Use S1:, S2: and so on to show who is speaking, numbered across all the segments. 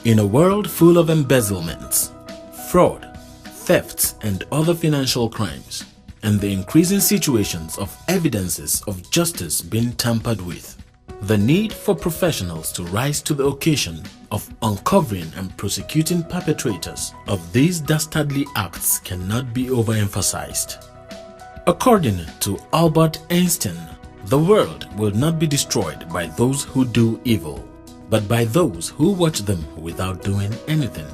S1: In a world full of embezzlements, fraud, thefts, and other financial crimes, and the increasing situations of evidences of justice being tampered with, the need for professionals to rise to the occasion of uncovering and prosecuting perpetrators of these dastardly acts cannot be overemphasized. According to Albert Einstein, the world will not be destroyed by those who do evil, but by those who watch them without doing anything.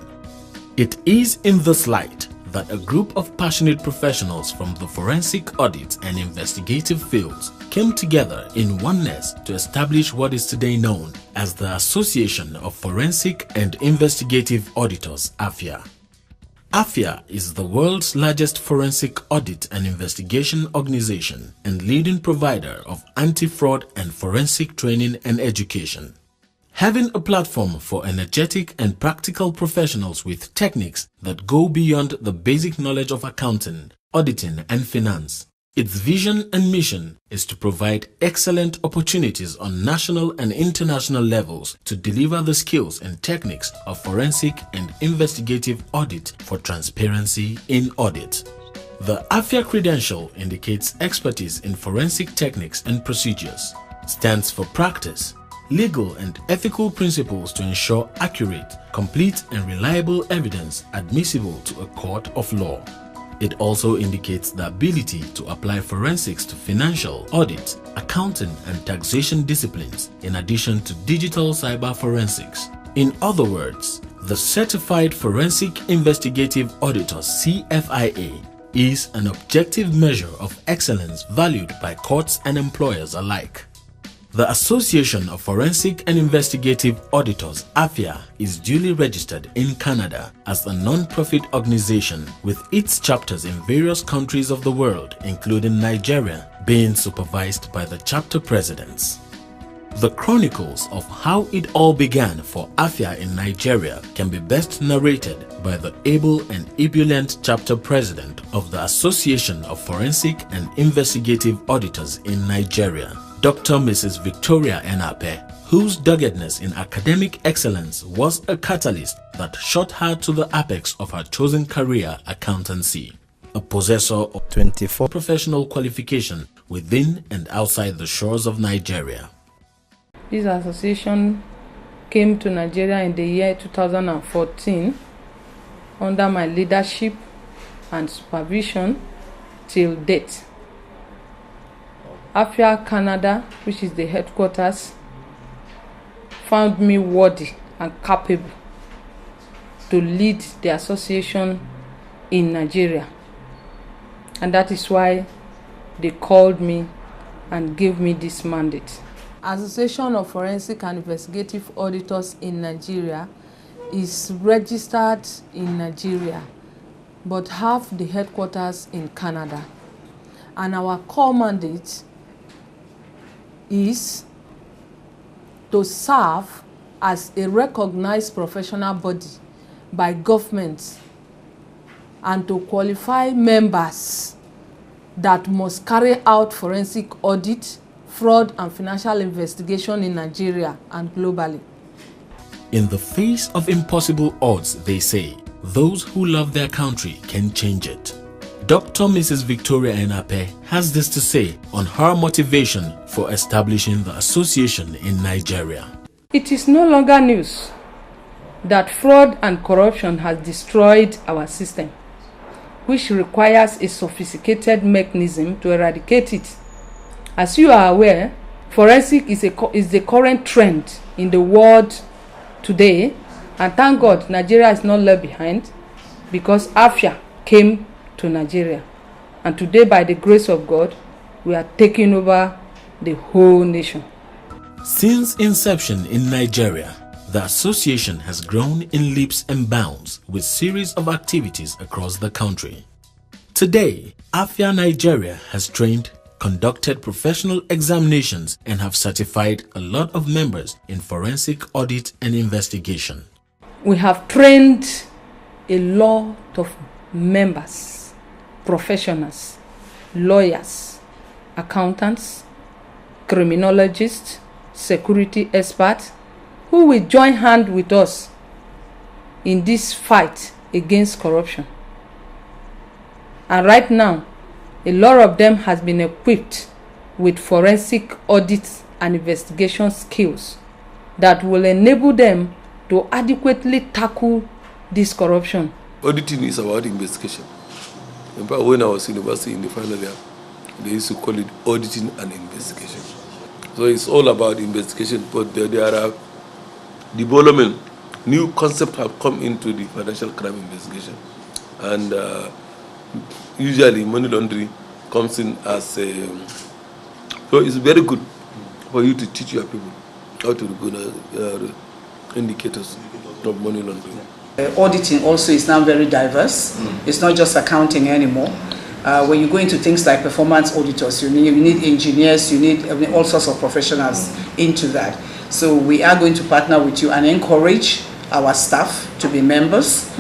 S1: It is in this light that a group of passionate professionals from the forensic audit and investigative fields came together in oneness to establish what is today known as the Association of Forensic and Investigative Auditors, AFIA. AFIA is the world's largest forensic audit and investigation organization and leading provider of anti-fraud and forensic training and education. Having a platform for energetic and practical professionals with techniques that go beyond the basic knowledge of accounting, auditing, and finance, its vision and mission is to provide excellent opportunities on national and international levels to deliver the skills and techniques of forensic and investigative audit for transparency in audit. The AFIA credential indicates expertise in forensic techniques and procedures, stands for practice, legal and ethical principles to ensure accurate, complete, and reliable evidence admissible to a court of law. It also indicates the ability to apply forensics to financial, audit, accounting, and taxation disciplines, in addition to digital cyber forensics. In other words, the Certified Forensic Investigative Auditors (CFIA) is an objective measure of excellence valued by courts and employers alike. The Association of Forensic and Investigative Auditors (AFIA) is duly registered in Canada as a non-profit organization with its chapters in various countries of the world, including Nigeria, being supervised by the chapter presidents. The chronicles of how it all began for AFIA in Nigeria can be best narrated by the able and ebullient chapter president of the Association of Forensic and Investigative Auditors in Nigeria, Dr. Mrs. Victoria Enape, whose doggedness in academic excellence was a catalyst that shot her to the apex of her chosen career, accountancy, a possessor of 24 professional qualifications within and outside the shores of Nigeria.
S2: This association came to Nigeria in the year 2014 under my leadership and supervision till date. AFIA Canada, which is the headquarters, found me worthy and capable to lead the association in Nigeria. And that is why they called me and gave me this mandate. Association of Forensic and Investigative Auditors in Nigeria is registered in Nigeria but have the headquarters in Canada. And our core mandate is to serve as a recognized professional body by government and to qualify members that must carry out forensic audit, fraud, and financial investigation in Nigeria and globally.
S1: In the face of impossible odds, they say, those who love their country can change it. Dr. Mrs. Victoria Enape has this to say on her motivation for establishing the association in Nigeria.
S2: It is no longer news that fraud and corruption has destroyed our system, which requires a sophisticated mechanism to eradicate it. As you are aware, forensic is the current trend in the world today, and thank God Nigeria is not left behind because AFIA came to Nigeria, and today by the grace of God we are taking over the whole nation.
S1: Since inception in Nigeria, the association has grown in leaps and bounds with series of activities across the country. Today, AFIA Nigeria has trained, conducted professional examinations, and have certified a lot of members in forensic audit and investigation.
S2: We have trained a lot of members, professionals, lawyers, accountants, criminologists, security experts, who will join hand with us in this fight against corruption. And right now, a lot of them has been equipped with forensic audit and investigation skills that will enable them to adequately tackle this corruption.
S3: Auditing is about investigation. In fact, when I was in university in the final year, they used to call it auditing and investigation. So it's all about investigation, but there are development, new concepts have come into the financial crime investigation. And usually money laundering comes in as a... So it's very good for you to teach your people how to recognize indicators of money laundering.
S4: Auditing also is now very diverse. It's not just accounting anymore. When you go into things like performance auditors, you need engineers, you need all sorts of professionals into that. So we are going to partner with you and encourage our staff to be members.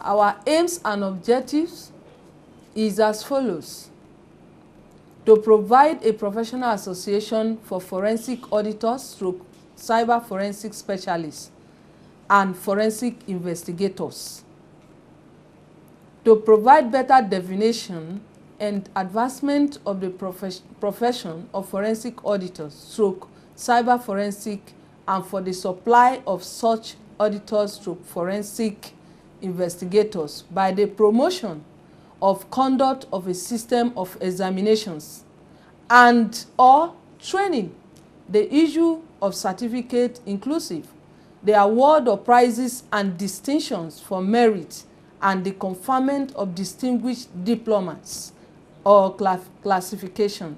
S2: Our aims and objectives is as follows: to provide a professional association for forensic auditors through cyber forensic specialists and forensic investigators, to provide better definition and advancement of the profession of forensic auditors through cyber forensic, and for the supply of such auditors through forensic investigators by the promotion of conduct of a system of examinations and or training, the issue of certificate inclusive, the award of prizes and distinctions for merit, and the conferment of distinguished diplomas or classification,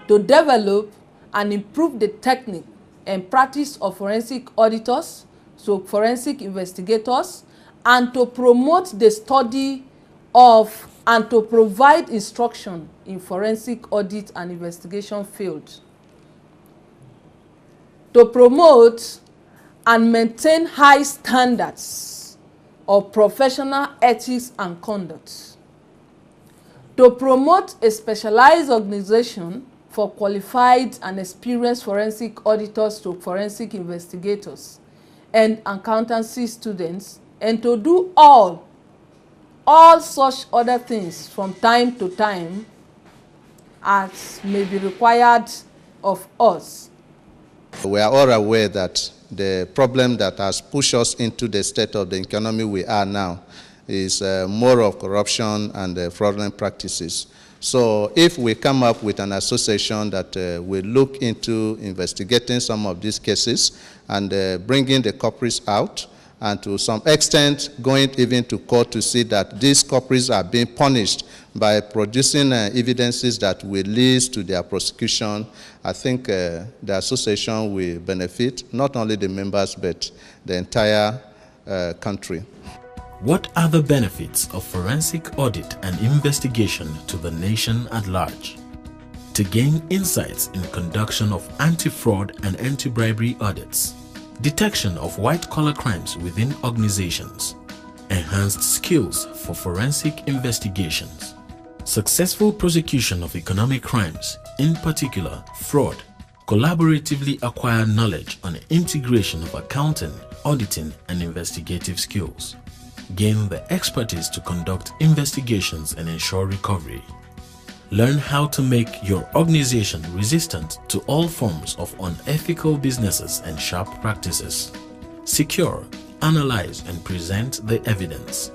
S2: to develop and improve the technique and practice of forensic auditors, so forensic investigators, and to promote the study of and to provide instruction in forensic audit and investigation field, to promote and maintain high standards of professional ethics and conduct, to promote a specialized organization for qualified and experienced forensic auditors to forensic investigators and accountancy students, and to do all such other things from time to time as may be required of us.
S5: We are all aware that the problem that has pushed us into the state of the economy we are now is more of corruption and fraudulent practices. So if we come up with an association that will look into investigating some of these cases and bringing the culprits out, and to some extent going even to court to see that these culprits are being punished by producing evidences that will lead to their prosecution, I think the association will benefit not only the members but the entire country.
S1: What are the benefits of forensic audit and investigation to the nation at large? To gain insights in conduction of anti-fraud and anti-bribery audits, detection of white-collar crimes within organizations, enhanced skills for forensic investigations, successful prosecution of economic crimes, in particular fraud, collaboratively acquire knowledge on integration of accounting, auditing, and investigative skills, gain the expertise to conduct investigations and ensure recovery. Learn how to make your organization resistant to all forms of unethical businesses and sharp practices. Secure, analyze, and present the evidence.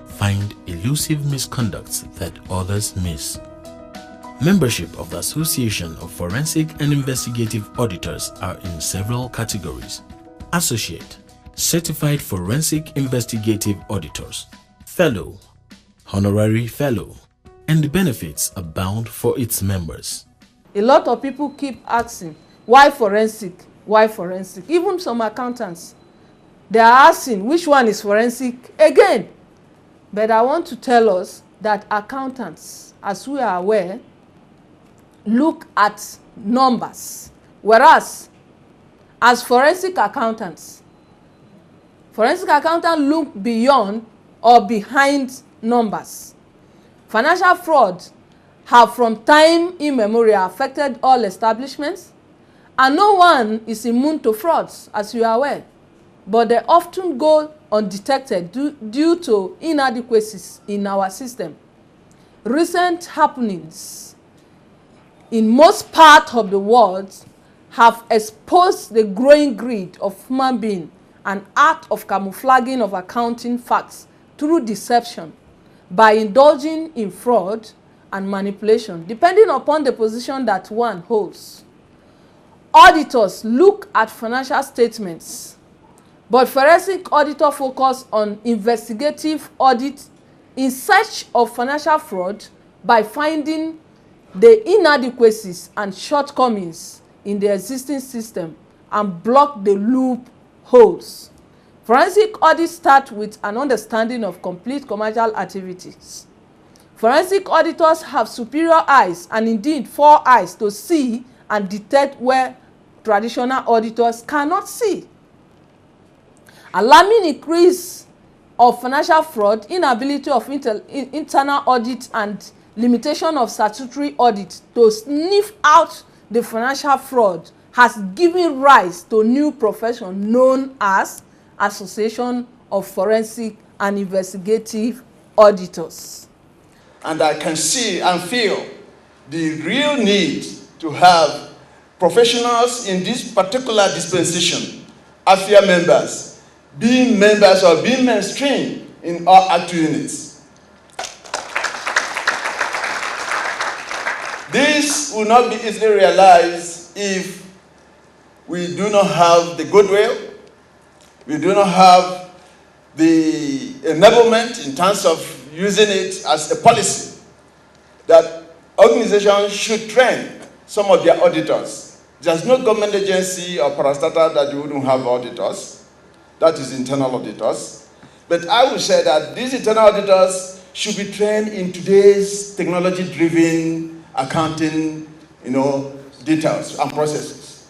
S1: Find elusive misconducts that others miss. Membership of the Association of Forensic and Investigative Auditors are in several categories: Associate, Certified Forensic Investigative Auditors, Fellow, Honorary Fellow, and the benefits abound for its members.
S2: A lot of people keep asking, why forensic? Why forensic? Even some accountants, they are asking which one is forensic again. But I want to tell us that accountants, as we are aware, look at numbers, whereas as forensic accountants look beyond or behind numbers. Financial fraud have from time immemorial affected all establishments, and no one is immune to frauds, as you are aware. but they often go undetected due to inadequacies in our system. Recent happenings in most parts of the world have exposed the growing greed of human beings and act of camouflaging of accounting facts through deception by indulging in fraud and manipulation, depending upon the position that one holds. Auditors look at financial statements, but forensic auditors focus on investigative audit in search of financial fraud by finding the inadequacies and shortcomings in the existing system and block the loopholes. Forensic audits start with an understanding of complete commercial activities. Forensic auditors have superior eyes and indeed 4 eyes to see and detect where traditional auditors cannot see. Alarming increase of financial fraud, inability of internal audit, and limitation of statutory audit to sniff out the financial fraud has given rise to a new profession known as Association of Forensic and Investigative Auditors.
S6: And I can see and feel the real need to have professionals in this particular dispensation, AFIA members, being members or being mainstream in our act units. This will not be easily realized if we do not have the goodwill, we do not have the enablement in terms of using it as a policy that organizations should train some of their auditors. There's no government agency or parastatal that you wouldn't have auditors. That is internal auditors. But I would say that these internal auditors should be trained in today's technology-driven accounting, details and processes.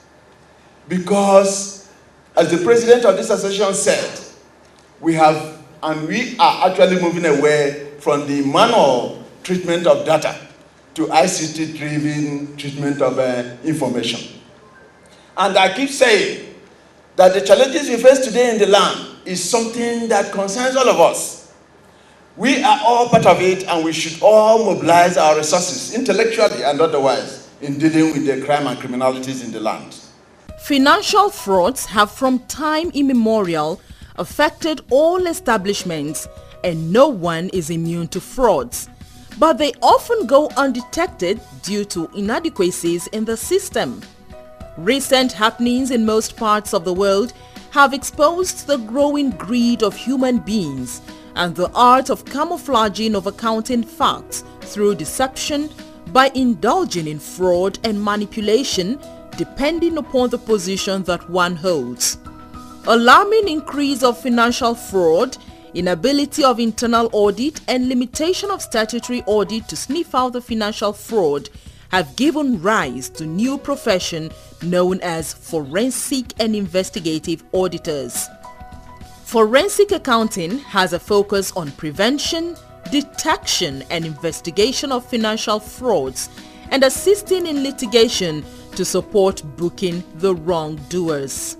S6: Because, as the president of this association said, we are actually moving away from the manual treatment of data to ICT-driven treatment of information. And I keep saying that the challenges we face today in the land is something that concerns all of us. We are all part of it, and we should all mobilize our resources, intellectually and otherwise, in dealing with the crime and criminalities in the land.
S7: Financial frauds have from time immemorial affected all establishments, and no one is immune to frauds. But they often go undetected due to inadequacies in the system. Recent happenings in most parts of the world have exposed the growing greed of human beings and the art of camouflaging of accounting facts through deception by indulging in fraud and manipulation depending upon the position that one holds. Alarming increase of financial fraud, inability of internal audit, and limitation of statutory audit to sniff out the financial fraud have given rise to new profession known as forensic and investigative auditors. Forensic accounting has a focus on prevention, detection, and investigation of financial frauds and assisting in litigation to support booking the wrongdoers.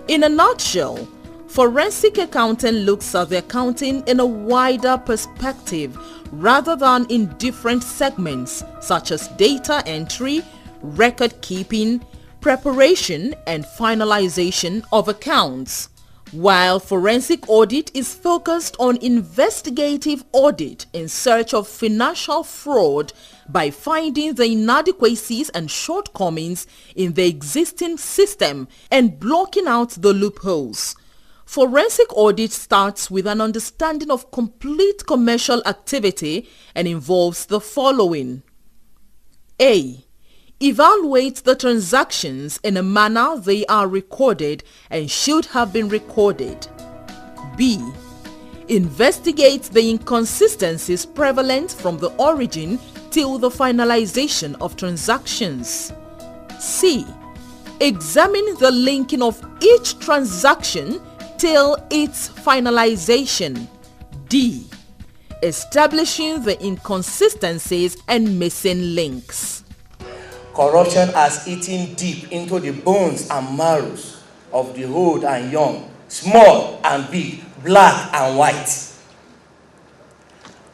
S7: In a nutshell, forensic accounting looks at the accounting in a wider perspective rather than in different segments such as data entry, record keeping, preparation, and finalization of accounts. While forensic audit is focused on investigative audit in search of financial fraud by finding the inadequacies and shortcomings in the existing system and blocking out the loopholes. Forensic audit starts with an understanding of complete commercial activity and involves the following. A. Evaluate the transactions in a manner they are recorded and should have been recorded. B. Investigate the inconsistencies prevalent from the origin till the finalization of transactions. C. Examine the linking of each transaction till its finalization. D. Establishing the inconsistencies and missing links.
S8: Corruption has eaten deep into the bones and marrows of the old and young, small and big, black and white.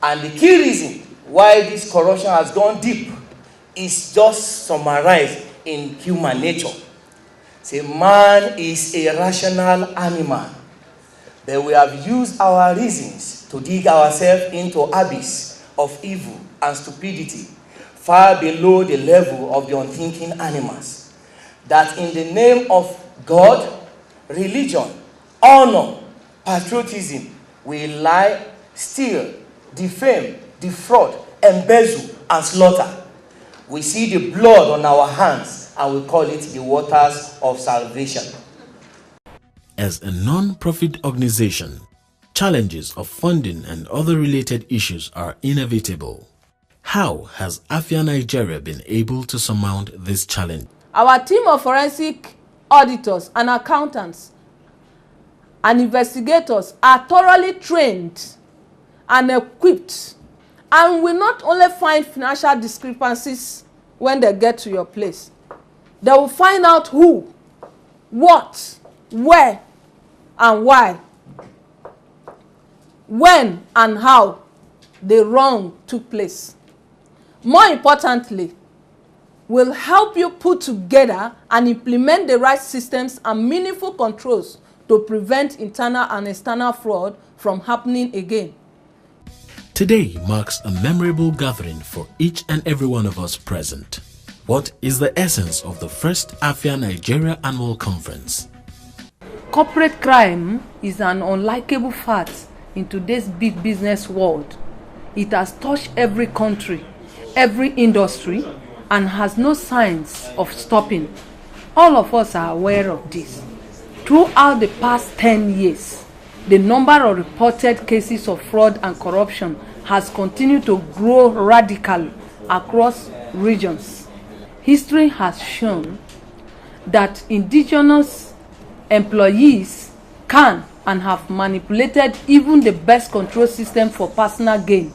S8: And the key reason why this corruption has gone deep is just summarized in human nature. Say, man is a rational animal, but we have used our reasons to dig ourselves into abyss of evil and stupidity, far below the level of the unthinking animals, that in the name of God, religion, honor, patriotism, we lie, steal, defame, defraud, embezzle, and slaughter. We see the blood on our hands and we call it the waters of salvation.
S1: As a non-profit organization, challenges of funding and other related issues are inevitable. How has AFIA Nigeria been able to surmount this challenge?
S2: Our team of forensic auditors and accountants and investigators are thoroughly trained and equipped, and will not only find financial discrepancies when they get to your place. They will find out who, what, where, and why, when and how the wrong took place. More importantly, will help you put together and implement the right systems and meaningful controls to prevent internal and external fraud from happening again.
S1: Today marks a memorable gathering for each and every one of us present. What is the essence of the first AFIA Nigeria Annual Conference?
S2: Corporate crime is an unlikable fact in today's big business world. It has touched every country, every industry, and has no signs of stopping. All of us are aware of this. Throughout the past 10 years, the number of reported cases of fraud and corruption has continued to grow radically across regions. History has shown that indigenous employees can and have manipulated even the best control system for personal gain.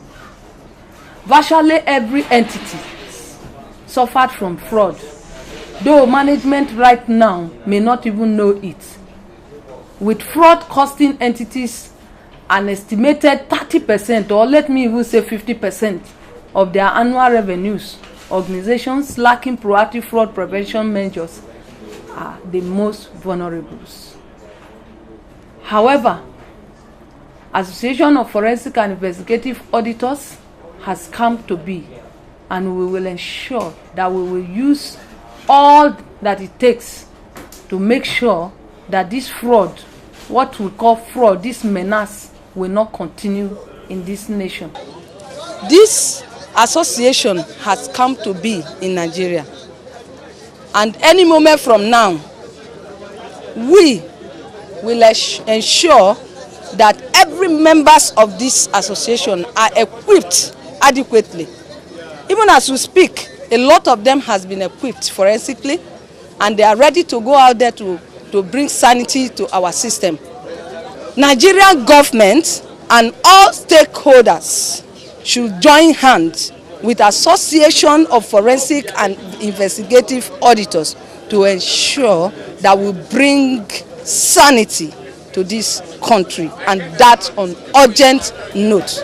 S2: Virtually every entity suffered from fraud, though management right now may not even know it, with fraud costing entities an estimated 30%, or let me even say 50% of their annual revenues. Organizations lacking proactive fraud prevention measures are the most vulnerable. However, Association of Forensic and Investigative Auditors has come to be, and we will ensure that we will use all that it takes to make sure that this fraud, what we call fraud, this menace, will not continue in this nation. This association has come to be in Nigeria, and any moment from now, we will ensure that every members of this association are equipped adequately. Even as we speak, a lot of them has been equipped forensically, and they are ready to go out there to bring sanity to our system. Nigerian government and all stakeholders should join hands with Association of Forensic and Investigative Auditors to ensure that we bring sanity to this country, and that on urgent note.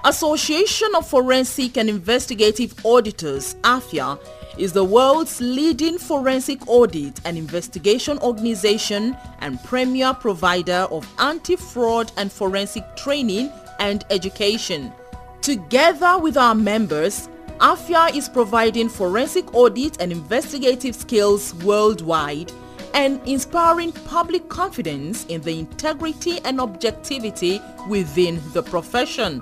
S7: Association of Forensic and Investigative Auditors, AFIA, is the world's leading forensic audit and investigation organization and premier provider of anti-fraud and forensic training and education. Together with our members, AFIA is providing forensic audit and investigative skills worldwide and inspiring public confidence in the integrity and objectivity within the profession.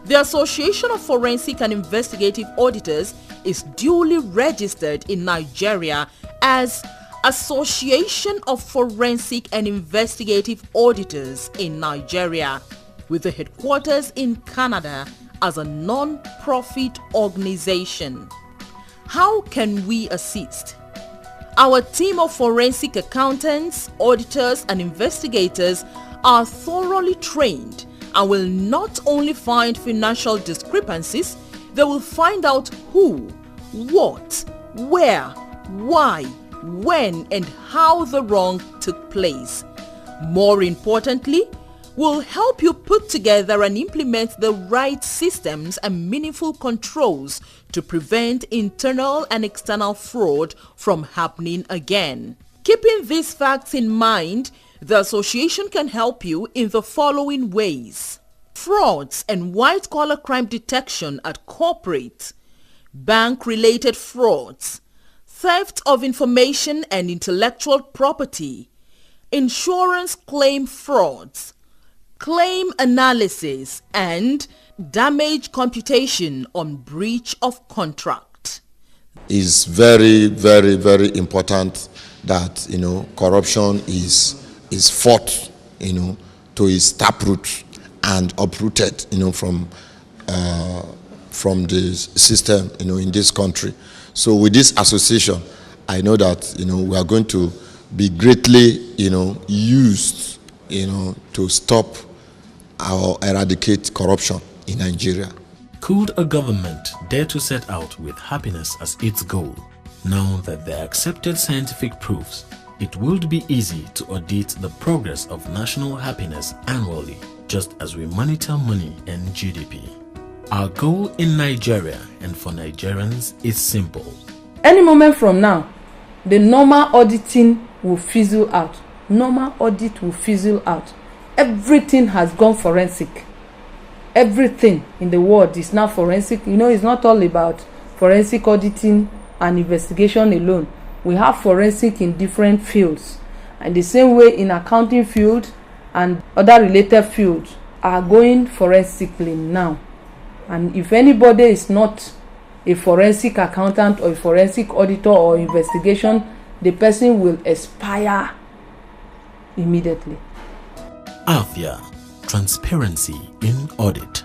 S7: The Association of Forensic and Investigative Auditors is duly registered in Nigeria as Association of Forensic and Investigative Auditors in Nigeria, with the headquarters in Canada as a non-profit organization. How can we assist? Our team of forensic accountants, auditors, and investigators are thoroughly trained and will not only find financial discrepancies, they will find out who, what, where, why, when, and how the wrong took place. More importantly, will help you put together and implement the right systems and meaningful controls to prevent internal and external fraud from happening again. Keeping these facts in mind, the association can help you in the following ways: frauds and white-collar crime detection at corporate, bank-related frauds, theft of information and intellectual property, insurance claim frauds, claim analysis, and damage computation on breach of contract.
S9: It's very, very, very important that, corruption is fought, to its taproot and uprooted, from the system, in this country. So with this association, I know that, we are going to be greatly, used, to stop or eradicate corruption in Nigeria.
S1: Could a government dare to set out with happiness as its goal? Now that there are accepted scientific proofs, it would be easy to audit the progress of national happiness annually, just as we monitor money and GDP. Our goal in Nigeria and for Nigerians is simple.
S2: Any moment from now, the normal auditing will fizzle out. Normal audit will fizzle out. Everything has gone forensic. Everything in the world is now forensic. It's not all about forensic auditing and investigation alone. We have forensic in different fields. And the same way in accounting field and other related fields are going forensically now. And if anybody is not a forensic accountant or a forensic auditor or investigation, the person will expire immediately.
S1: AFIA, transparency in audit.